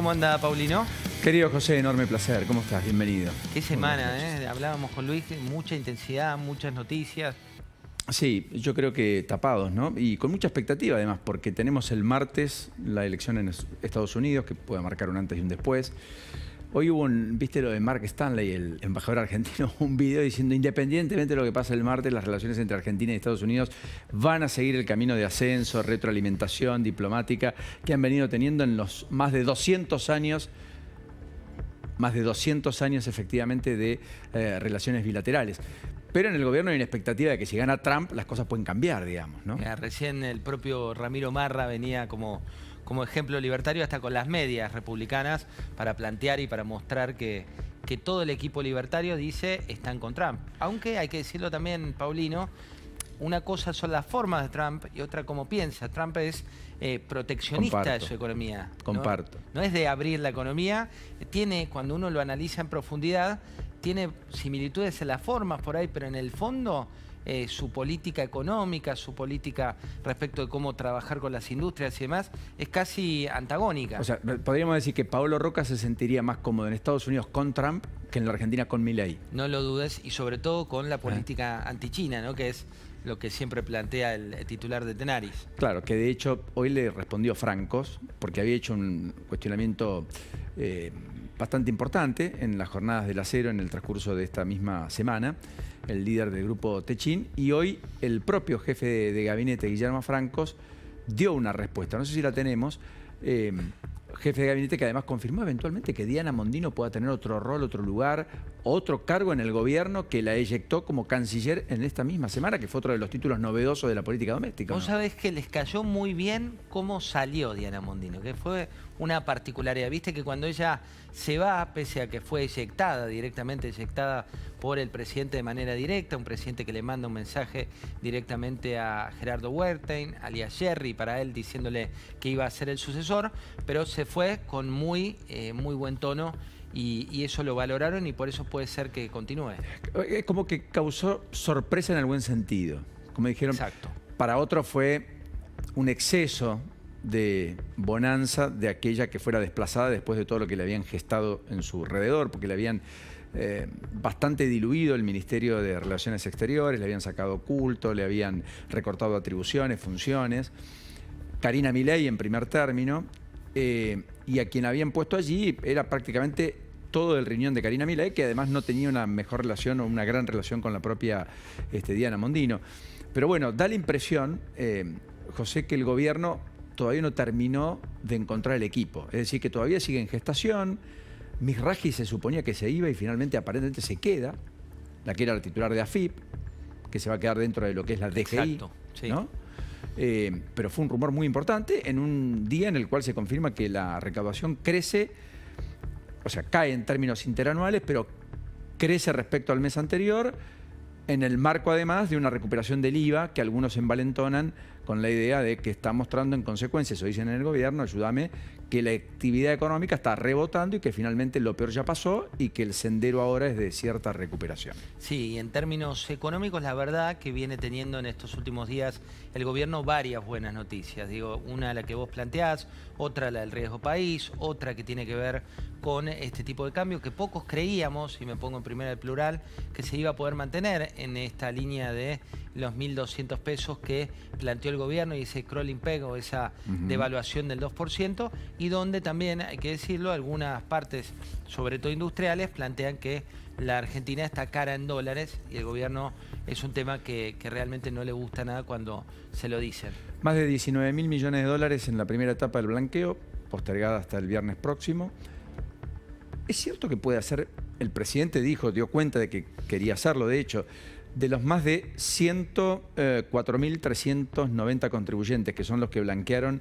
¿Cómo anda, Paulino? Querido José, enorme placer. ¿Cómo estás? Bienvenido. Qué semana, ¿eh? Hablábamos con Luis, mucha intensidad, muchas noticias. Sí, yo creo que tapados, ¿no? Y con mucha expectativa además, porque tenemos el martes la elección en Estados Unidos, que puede marcar un antes y un después. Hoy hubo viste lo de Mark Stanley, el embajador argentino, un video diciendo independientemente de lo que pasa el martes, las relaciones entre Argentina y Estados Unidos van a seguir el camino de ascenso, retroalimentación diplomática que han venido teniendo en los más de 200 años efectivamente de relaciones bilaterales. Pero en el gobierno hay una expectativa de que si gana Trump las cosas pueden cambiar, digamos, ¿no? Recién el propio Ramiro Marra venía como ejemplo libertario hasta con las medias republicanas para plantear y para mostrar que todo el equipo libertario dice están con Trump. Aunque hay que decirlo también, Paulino, una cosa son las formas de Trump y otra cómo piensa. Trump es proteccionista de su economía. Comparto. No es de abrir la economía. Tiene, cuando uno lo analiza en profundidad, tiene similitudes en las formas por ahí, pero en el fondo su política económica, su política respecto de cómo trabajar con las industrias y demás, es casi antagónica. O sea, podríamos decir que Paolo Roca se sentiría más cómodo en Estados Unidos con Trump que en la Argentina con Milei. No lo dudes, y sobre todo con la política antichina, ¿no? Que es lo que siempre plantea el titular de Tenaris. Claro, que de hecho hoy le respondió Francos, porque había hecho un cuestionamiento bastante importante en las jornadas del acero en el transcurso de esta misma semana, el líder del grupo Techín, y hoy el propio jefe de gabinete, Guillermo Francos, dio una respuesta. No sé si la tenemos. Jefe de gabinete que además confirmó eventualmente que Diana Mondino pueda tener otro rol, otro lugar, otro cargo en el gobierno, que la eyectó como canciller en esta misma semana, que fue otro de los títulos novedosos de la política doméstica. Vos ¿no? sabés que les cayó muy bien cómo salió Diana Mondino, que fue una particularidad. Viste que cuando ella se va, pese a que fue directamente eyectada por el presidente de manera directa, un presidente que le manda un mensaje directamente a Gerardo Wertheim, alias Jerry, para él diciéndole que iba a ser el sucesor, pero se fue con muy buen tono y eso lo valoraron y por eso puede ser que continúe. Es como que causó sorpresa en el buen sentido. Como dijeron, exacto. Para otro fue un exceso de bonanza de aquella que fuera desplazada después de todo lo que le habían gestado en su alrededor, porque le habían bastante diluido el Ministerio de Relaciones Exteriores, le habían sacado culto, le habían recortado atribuciones, funciones. Karina Milei en primer término, y a quien habían puesto allí era prácticamente todo el riñón de Karina Milei, que además no tenía una mejor relación o una gran relación con la propia Diana Mondino. Pero bueno, da la impresión, José, que el gobierno todavía no terminó de encontrar el equipo. Es decir, que todavía sigue en gestación. Mizrahi se suponía que se iba y finalmente aparentemente se queda, la que era la titular de AFIP, que se va a quedar dentro de lo que es la DGI. Exacto, sí. ¿No? Pero fue un rumor muy importante en un día en el cual se confirma que la recaudación crece, o sea, cae en términos interanuales, pero crece respecto al mes anterior, en el marco además de una recuperación del IVA que algunos envalentonan con la idea de que está mostrando en consecuencia, eso dicen en el gobierno, ayúdame, que la actividad económica está rebotando y que finalmente lo peor ya pasó y que el sendero ahora es de cierta recuperación. Sí, en términos económicos, la verdad que viene teniendo en estos últimos días el gobierno varias buenas noticias. Digo, una la que vos planteás, otra la del riesgo país, otra que tiene que ver con este tipo de cambio que pocos creíamos, y me pongo en primera el plural, que se iba a poder mantener en esta línea de los 1.200 pesos que planteó el gobierno y ese crawling peg o esa devaluación del 2%, y donde también, hay que decirlo, algunas partes, sobre todo industriales, plantean que la Argentina está cara en dólares y el gobierno es un tema que realmente no le gusta nada cuando se lo dicen. Más de 19.000 millones de dólares en la primera etapa del blanqueo, postergada hasta el viernes próximo. Es cierto que puede hacer, el presidente dio cuenta de que quería hacerlo, de hecho, de los más de 104.390 contribuyentes, que son los que blanquearon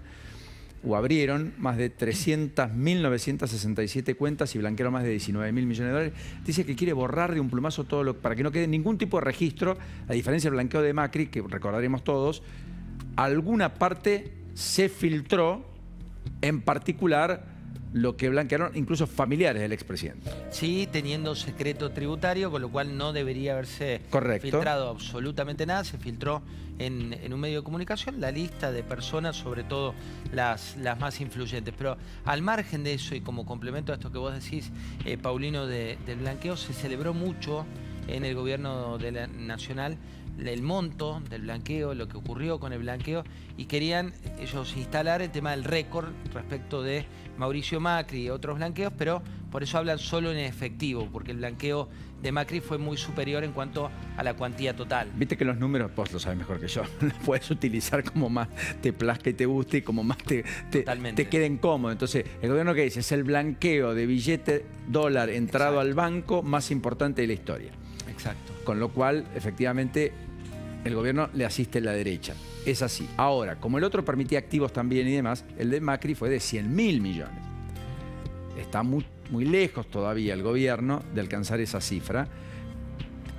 o abrieron más de 300.967 cuentas y blanquearon más de 19.000 millones de dólares, dice que quiere borrar de un plumazo todo para que no quede ningún tipo de registro, a diferencia del blanqueo de Macri, que recordaremos todos, alguna parte se filtró, en particular lo que blanquearon incluso familiares del expresidente. Sí, teniendo secreto tributario, con lo cual no debería haberse filtrado absolutamente nada. Se filtró en un medio de comunicación la lista de personas, sobre todo las más influyentes. Pero al margen de eso, y como complemento a esto que vos decís, Paulino, del blanqueo, se celebró mucho en el gobierno nacional el monto del blanqueo, lo que ocurrió con el blanqueo, y querían ellos instalar el tema del récord respecto de Mauricio Macri y otros blanqueos, pero por eso hablan solo en efectivo, porque el blanqueo de Macri fue muy superior en cuanto a la cuantía total. Viste que los números, vos lo sabes mejor que yo, los puedes utilizar como más te plazca y te guste y como más te queden cómodos. Entonces, el gobierno que dice es el blanqueo de billete dólar entrado al banco más importante de la historia. Exacto. Con lo cual, efectivamente, el gobierno le asiste a la derecha. Es así. Ahora, como el otro permitía activos también y demás, el de Macri fue de 100.000 millones. Está muy lejos todavía el gobierno de alcanzar esa cifra,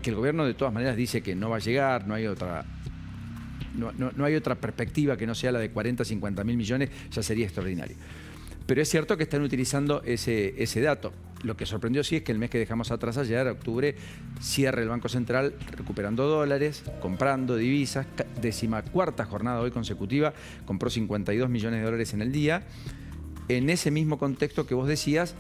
que el gobierno de todas maneras dice que no va a llegar, no hay otra perspectiva que no sea la de 40, 50.000 millones, ya sería extraordinario. Pero es cierto que están utilizando ese dato. Lo que sorprendió sí es que el mes que dejamos atrás ayer, octubre, cierre el Banco Central recuperando dólares, comprando divisas, 14ª jornada hoy consecutiva, compró 52 millones de dólares en el día. En ese mismo contexto que vos decías,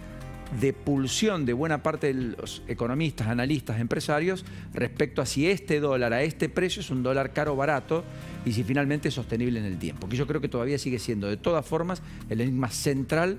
de pulsión de buena parte de los economistas, analistas, empresarios, respecto a si este dólar a este precio es un dólar caro o barato y si finalmente es sostenible en el tiempo. Que yo creo que todavía sigue siendo, de todas formas, el enigma central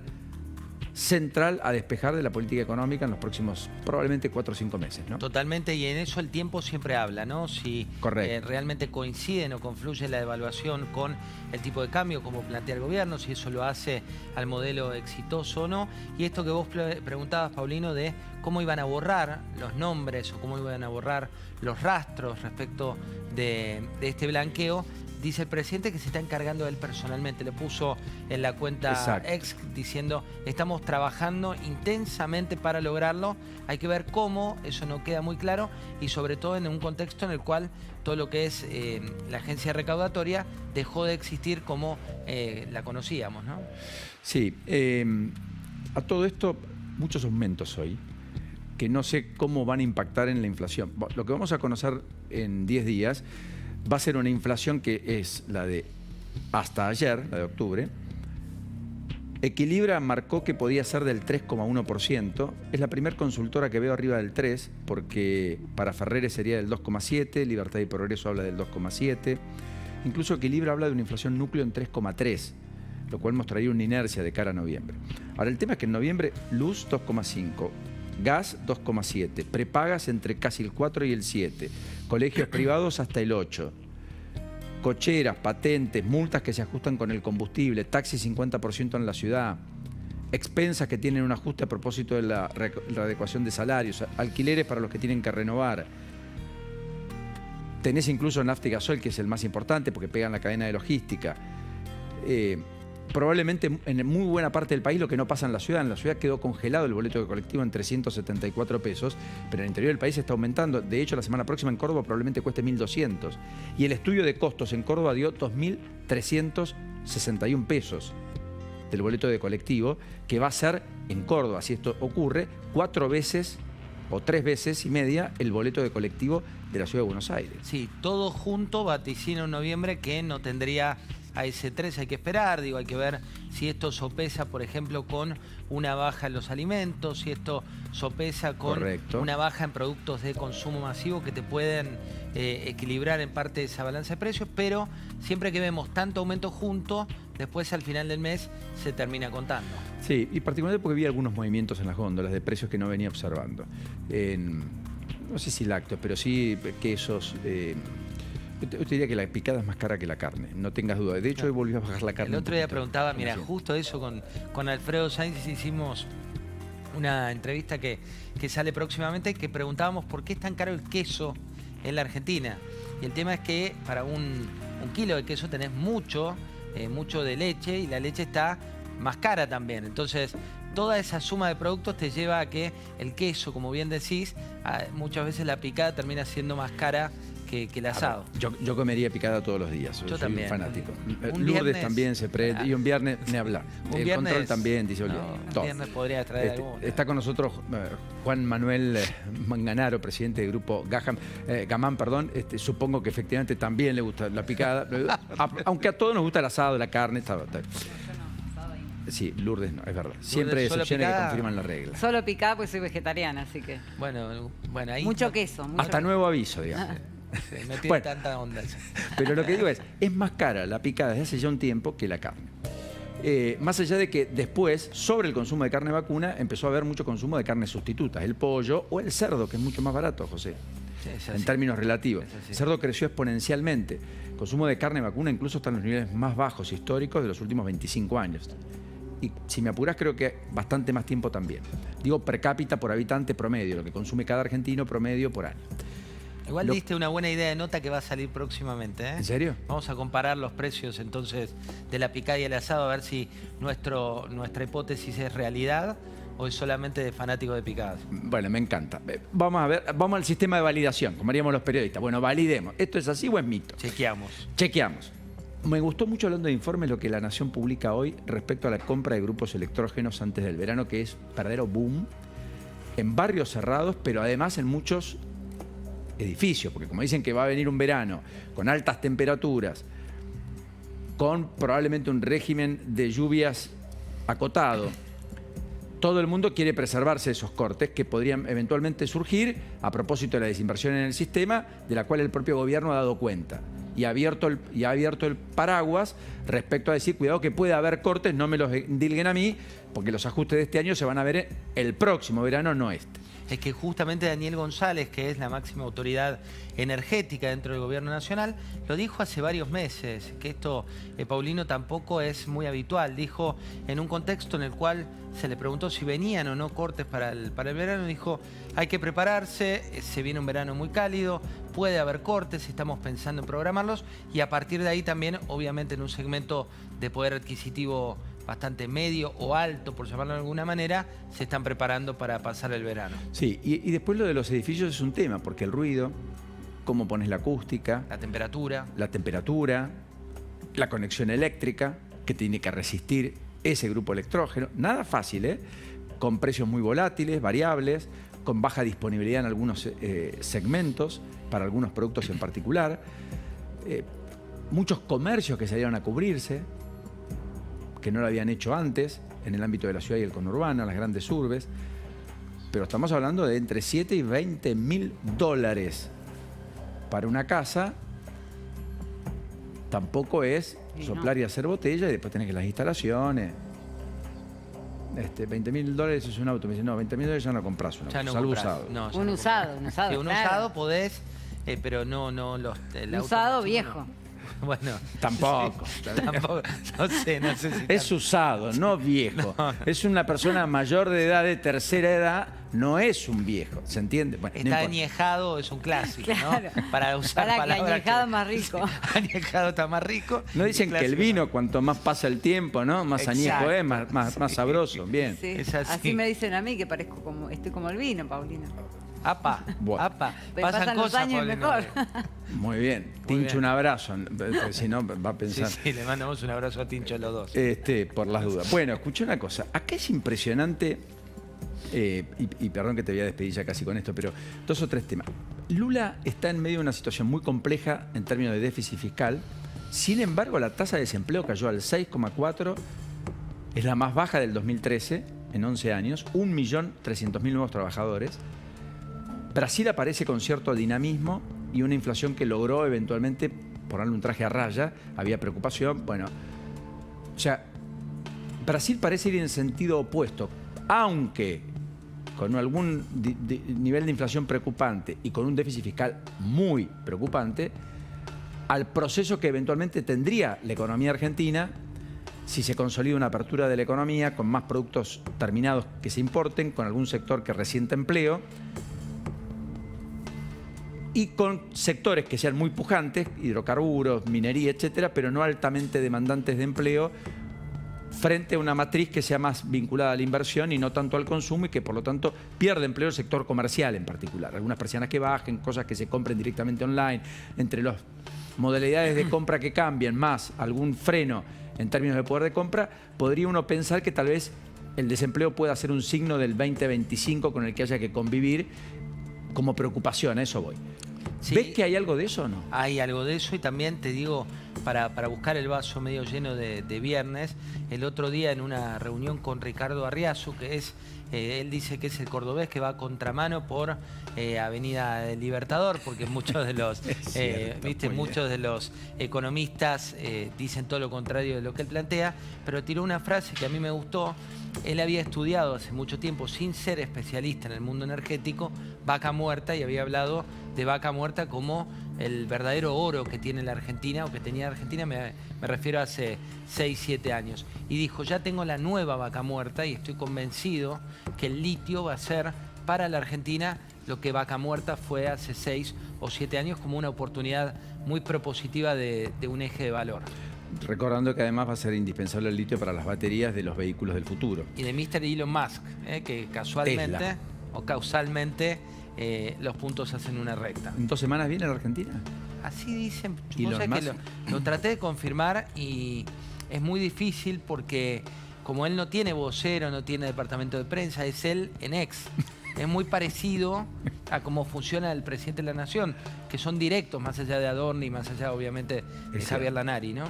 a despejar de la política económica en los próximos probablemente 4 o 5 meses, ¿no? Totalmente, y en eso el tiempo siempre habla, ¿no? Si realmente coinciden o confluye la devaluación con el tipo de cambio, como plantea el gobierno, si eso lo hace al modelo exitoso o no. Y esto que vos preguntabas, Paulino, de cómo iban a borrar los nombres o cómo iban a borrar los rastros respecto de este blanqueo. Dice el presidente que se está encargando él personalmente. Le puso en la cuenta ex diciendo, estamos trabajando intensamente para lograrlo. Hay que ver cómo, eso no queda muy claro. Y sobre todo en un contexto en el cual todo lo que es la agencia recaudatoria dejó de existir como la conocíamos, ¿no? Sí. A todo esto, muchos aumentos hoy, que no sé cómo van a impactar en la inflación. Lo que vamos a conocer en 10 días... va a ser una inflación que es la de hasta ayer, la de octubre. Equilibra marcó que podía ser del 3,1%. Es la primera consultora que veo arriba del 3%, porque para Ferrere sería del 2,7%, Libertad y Progreso habla del 2,7%. Incluso Equilibra habla de una inflación núcleo en 3,3%, lo cual mostraría una inercia de cara a noviembre. Ahora, el tema es que en noviembre, luz 2,5%. Gas 2,7, prepagas entre casi el 4 y el 7, colegios privados hasta el 8, cocheras, patentes, multas que se ajustan con el combustible, taxi 50% en la ciudad, expensas que tienen un ajuste a propósito de la readecuación de salarios, alquileres para los que tienen que renovar. Tenés incluso nafta y gasoil, que es el más importante porque pegan la cadena de logística. Probablemente en muy buena parte del país lo que no pasa en la ciudad quedó congelado el boleto de colectivo en 374 pesos, pero en el interior del país está aumentando. De hecho, la semana próxima en Córdoba probablemente cueste 1.200. Y el estudio de costos en Córdoba dio 2.361 pesos del boleto de colectivo, que va a ser en Córdoba, si esto ocurre, 4 veces o 3 veces y media el boleto de colectivo de la ciudad de Buenos Aires. Sí, todo junto vaticina en noviembre que no tendría a ese 3, hay que esperar, hay que ver si esto sopesa, por ejemplo, con una baja en los alimentos, si esto sopesa con una baja en productos de consumo masivo que te pueden equilibrar en parte esa balanza de precios, pero siempre que vemos tanto aumento junto, después al final del mes se termina contando. Sí, y particularmente porque vi algunos movimientos en las góndolas de precios que no venía observando. No sé si lácteos, pero sí quesos. Yo te diría que la picada es más cara que la carne, no tengas duda. De hecho, hoy volvió a bajar la carne. El otro día preguntaba, mira, justo eso con Alfredo Sainz hicimos una entrevista que sale próximamente, que preguntábamos por qué es tan caro el queso en la Argentina. Y el tema es que para un kilo de queso tenés mucho de leche y la leche está más cara también. Entonces, toda esa suma de productos te lleva a que el queso, como bien decís, muchas veces la picada termina siendo más cara que el asado. Yo comería picada todos los días. Yo soy también. un fanático. Un Lourdes viernes, también se prende. Y un viernes, ni hablar. Un El viernes, control también, dice Oliver. un Todo. viernes podría traer alguno. Está con nosotros Juan Manuel Manganaro, presidente del grupo Gamán, perdón. Supongo que efectivamente también le gusta la picada. Aunque a todos nos gusta el asado, la carne. Está. Sí, Lourdes no, es verdad. Siempre hay excepciones que confirman la regla. Solo picada porque soy vegetariana, así que... Bueno, ahí... Mucho queso. Hasta nuevo aviso, digamos. Sí, no tiene Bueno, tanta onda. pero lo que digo es más cara la picada desde hace ya un tiempo que la carne. Más allá de que después, sobre el consumo de carne vacuna, empezó a haber mucho consumo de carnes sustitutas, el pollo o el cerdo, que es mucho más barato, José, en términos relativos. El cerdo creció exponencialmente. El consumo de carne vacuna incluso está en los niveles más bajos históricos de los últimos 25 años. Y si me apuras, creo que bastante más tiempo también. Digo per cápita por habitante promedio, lo que consume cada argentino promedio por año. Igual diste una buena idea de nota que va a salir próximamente, ¿eh? ¿En serio? Vamos a comparar los precios entonces de la picada y el asado, a ver si nuestra hipótesis es realidad o es solamente de fanático de picadas. Bueno, me encanta. Vamos a ver, vamos al sistema de validación, como haríamos los periodistas. Bueno, validemos. ¿Esto es así o es mito? Chequeamos. Me gustó mucho, hablando de informes, lo que La Nación publica hoy respecto a la compra de grupos electrógenos antes del verano, que es verdadero boom en barrios cerrados, pero además en muchos edificios, porque como dicen que va a venir un verano con altas temperaturas, con probablemente un régimen de lluvias acotado, todo el mundo quiere preservarse de esos cortes que podrían eventualmente surgir a propósito de la desinversión en el sistema, de la cual el propio gobierno ha dado cuenta. Y ha abierto el paraguas respecto a decir, cuidado que puede haber cortes, no me los endilguen a mí, porque los ajustes de este año se van a ver el próximo verano, no este. Es que justamente Daniel González, que es la máxima autoridad energética dentro del gobierno nacional, lo dijo hace varios meses, que esto, Paulino, tampoco es muy habitual. Dijo en un contexto en el cual se le preguntó si venían o no cortes para el verano, dijo, hay que prepararse, se viene un verano muy cálido, puede haber cortes, estamos pensando en programarlos, y a partir de ahí también, obviamente en un segmento de poder adquisitivo bastante medio o alto, por llamarlo de alguna manera, se están preparando para pasar el verano. Sí, y después lo de los edificios es un tema, porque el ruido, cómo pones la acústica, la temperatura, la conexión eléctrica, que tiene que resistir ese grupo electrógeno, nada fácil, ¿eh? Con precios muy volátiles, variables, con baja disponibilidad en algunos segmentos, para algunos productos en particular, muchos comercios que salieron a cubrirse, que no lo habían hecho antes, en el ámbito de la ciudad y el conurbano, las grandes urbes, pero estamos hablando de entre 7 y 20 mil dólares para una casa. Tampoco es soplar y hacer botella y después tenés que las instalaciones. 20 mil dólares es un auto. Me dice, no, 20 mil dólares ya no compras un auto, ya no salvo compras. usado. No, un usado. Sí, un claro. usado podés, pero no el Un auto usado viejo. Bueno, Tampoco. Sí, tampoco. No sé si Es usado, no viejo. No. Es una persona mayor de edad, de tercera edad, no es un viejo, ¿se entiende? Bueno, está añejado, es un clásico, claro. ¿no? Para usar palabras que añejado más rico. Añejado está más rico. No dicen que el vino, cuanto más pasa el tiempo, ¿no? Más añejo es, más sabroso. Bien. Sí. Es así me dicen a mí que estoy como el vino, Paulina. Apa, bueno. apa. Pasan los años mejor. Muy bien. Tincho, un abrazo. Si no, va a pensar. Sí, le mandamos un abrazo a Tincho los dos. Por las dudas. Bueno, escuché una cosa. Acá es impresionante, y perdón que te voy a despedir ya casi con esto, pero 2 o 3 temas. Lula está en medio de una situación muy compleja en términos de déficit fiscal. Sin embargo, la tasa de desempleo cayó al 6,4%. Es la más baja del 2013, en 11 años. 1.300.000 nuevos trabajadores. Brasil aparece con cierto dinamismo y una inflación que logró eventualmente ponerle un traje a raya. Había preocupación. Bueno, o sea, Brasil parece ir en sentido opuesto, aunque con algún nivel de inflación preocupante y con un déficit fiscal muy preocupante, al proceso que eventualmente tendría la economía argentina si se consolida una apertura de la economía con más productos terminados que se importen, con algún sector que resienta empleo, y con sectores que sean muy pujantes, hidrocarburos, minería, etcétera, pero no altamente demandantes de empleo, frente a una matriz que sea más vinculada a la inversión y no tanto al consumo y que por lo tanto pierde empleo el sector comercial en particular. Algunas persianas que bajen, cosas que se compren directamente online, entre las modalidades de compra que cambian, más algún freno en términos de poder de compra, podría uno pensar que tal vez el desempleo pueda ser un signo del 2025 con el que haya que convivir como preocupación, a eso voy. Sí, ¿Ves que hay algo de eso o no? hay algo de eso y también te digo, para buscar el vaso medio lleno de viernes, el otro día en una reunión con Ricardo Arriazu, que es, él dice que es el cordobés que va a contramano por Avenida del Libertador, porque muchos de los, muchos de los economistas dicen todo lo contrario de lo que él plantea, pero tiró una frase que a mí me gustó. Él había estudiado hace mucho tiempo, sin ser especialista en el mundo energético, vaca muerta, y había hablado de vaca muerta como el verdadero oro que tiene la Argentina, o que tenía la Argentina, me refiero a hace 6, 7 años. Y dijo, ya tengo la nueva vaca muerta y estoy convencido que el litio va a ser para la Argentina lo que vaca muerta fue hace 6 o 7 años, como una oportunidad muy propositiva de un eje de valor. Recordando que además va a ser indispensable el litio para las baterías de los vehículos del futuro. Y de Mr. Elon Musk, que casualmente Tesla. o causalmente los puntos hacen una recta. ¿En 2 semanas viene a la Argentina? Así dicen. Elon Vos sabés que Musk. lo traté de confirmar y es muy difícil porque como él no tiene vocero, no tiene departamento de prensa, es él en ex. Es muy parecido a cómo funciona el presidente de la Nación, que son directos, más allá de Adorni, más allá obviamente de Javier Lanari, ¿no?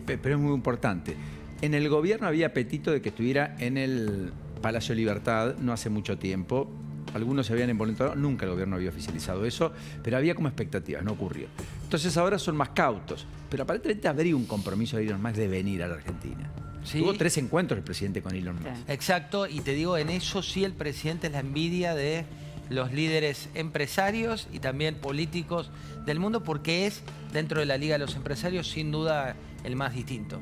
Pero es muy importante. En el gobierno había apetito de que estuviera en el Palacio Libertad no hace mucho tiempo. Algunos se habían involuntado, nunca el gobierno había oficializado eso, pero había como expectativas, no ocurrió. Entonces ahora son más cautos, pero aparentemente habría un compromiso de Elon Musk de venir a la Argentina. Sí. Tuvo 3 encuentros el presidente con Elon Musk. Sí. Exacto, y te digo, en eso sí el presidente es la envidia de los líderes empresarios y también políticos del mundo, porque es, dentro de la Liga de los Empresarios, sin duda el más distinto.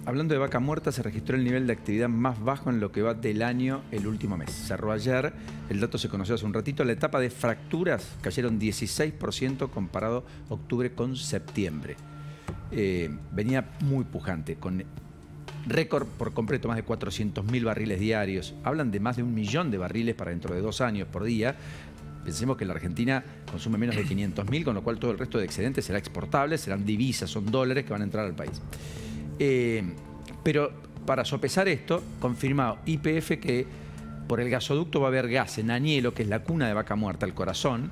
Hablando de vaca muerta, se registró el nivel de actividad más bajo en lo que va del año el último mes. Cerró ayer, el dato se conoció hace un ratito, la etapa de fracturas cayeron 16% comparado octubre con septiembre. Venía muy pujante, con récord por completo, más de 400.000 barriles diarios. Hablan de más de 1 millón de barriles para dentro de 2 años por día. Pensemos que la Argentina consume menos de 500.000, con lo cual todo el resto de excedente será exportable, serán divisas, son dólares que van a entrar al país. Pero para sopesar esto, confirmado YPF que por el gasoducto va a haber gas en Añelo, que es la cuna de vaca muerta, el corazón,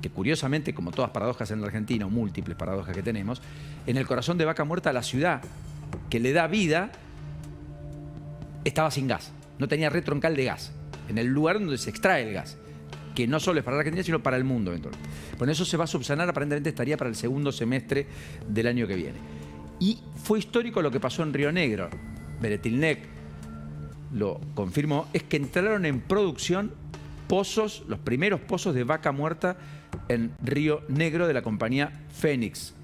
que curiosamente, como todas paradojas en la Argentina, o múltiples paradojas que tenemos, en el corazón de vaca muerta la ciudad que le da vida estaba sin gas, no tenía red troncal de gas, en el lugar donde se extrae el gas, que no solo es para la Argentina, sino para el mundo eventualmente. Bueno, eso se va a subsanar, aparentemente estaría para el segundo semestre del año que viene. Y fue histórico lo que pasó en Río Negro. Beretilnec lo confirmó, es que entraron en producción pozos, los primeros pozos de vaca muerta en Río Negro de la compañía Fénix,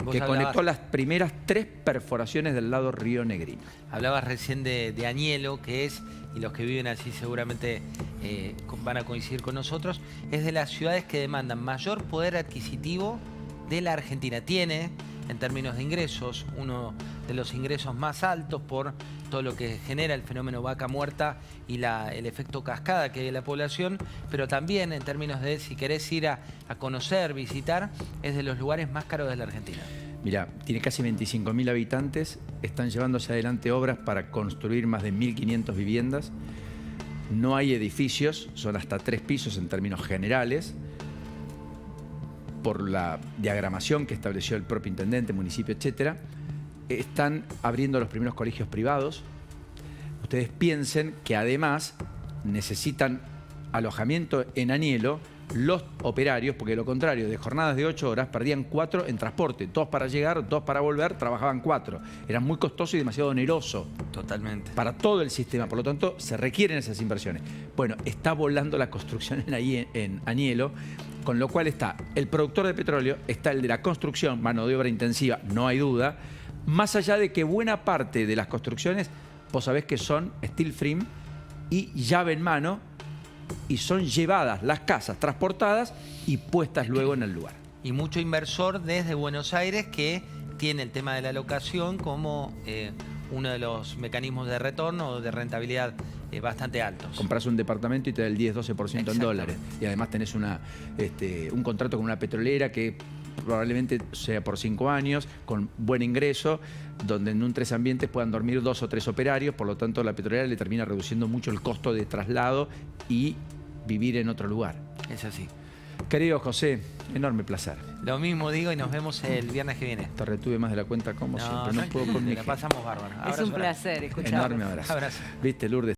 que conectó las primeras 3 perforaciones del lado río negrino. Hablabas recién de Añelo, que es, y los que viven allí seguramente van a coincidir con nosotros, es de las ciudades que demandan mayor poder adquisitivo de la Argentina. Tiene, en términos de ingresos, uno de los ingresos más altos por todo lo que genera el fenómeno vaca muerta y el efecto cascada que hay en la población, pero también en términos de, si querés ir a conocer, visitar, es de los lugares más caros de la Argentina. Mirá, tiene casi 25.000 habitantes, están llevándose adelante obras para construir más de 1.500 viviendas, no hay edificios, son hasta 3 pisos en términos generales, por la diagramación que estableció el propio intendente, municipio, etcétera. Están abriendo los primeros colegios privados. Ustedes piensen que además necesitan alojamiento en Añelo los operarios, porque de lo contrario, de jornadas de 8 horas, perdían 4 en transporte, 2 para llegar, 2 para volver, trabajaban 4. Era muy costoso y demasiado oneroso. Totalmente. Para todo el sistema, por lo tanto, se requieren esas inversiones. Bueno, está volando la construcción en Añelo, con lo cual está el productor de petróleo, está el de la construcción, mano de obra intensiva, no hay duda, más allá de que buena parte de las construcciones, vos sabés que son steel frame y llave en mano, y son llevadas las casas, transportadas y puestas luego en el lugar. Y mucho inversor desde Buenos Aires que tiene el tema de la locación como uno de los mecanismos de retorno o de rentabilidad bastante altos. Compras un departamento y te da el 10-12% en dólares. Y además tenés un contrato con una petrolera que probablemente sea por 5 años, con buen ingreso, donde en un 3 ambientes puedan dormir 2 o 3 operarios, por lo tanto la petrolera le termina reduciendo mucho el costo de traslado y vivir en otro lugar. Es así. Querido José, enorme placer. Lo mismo digo y nos vemos el viernes que viene. Te retuve más de la cuenta como siempre. No puedo con mi la pasamos bárbaro. Es un placer escuchar. Enorme abrazo. Abrazo. Viste, Lourdes.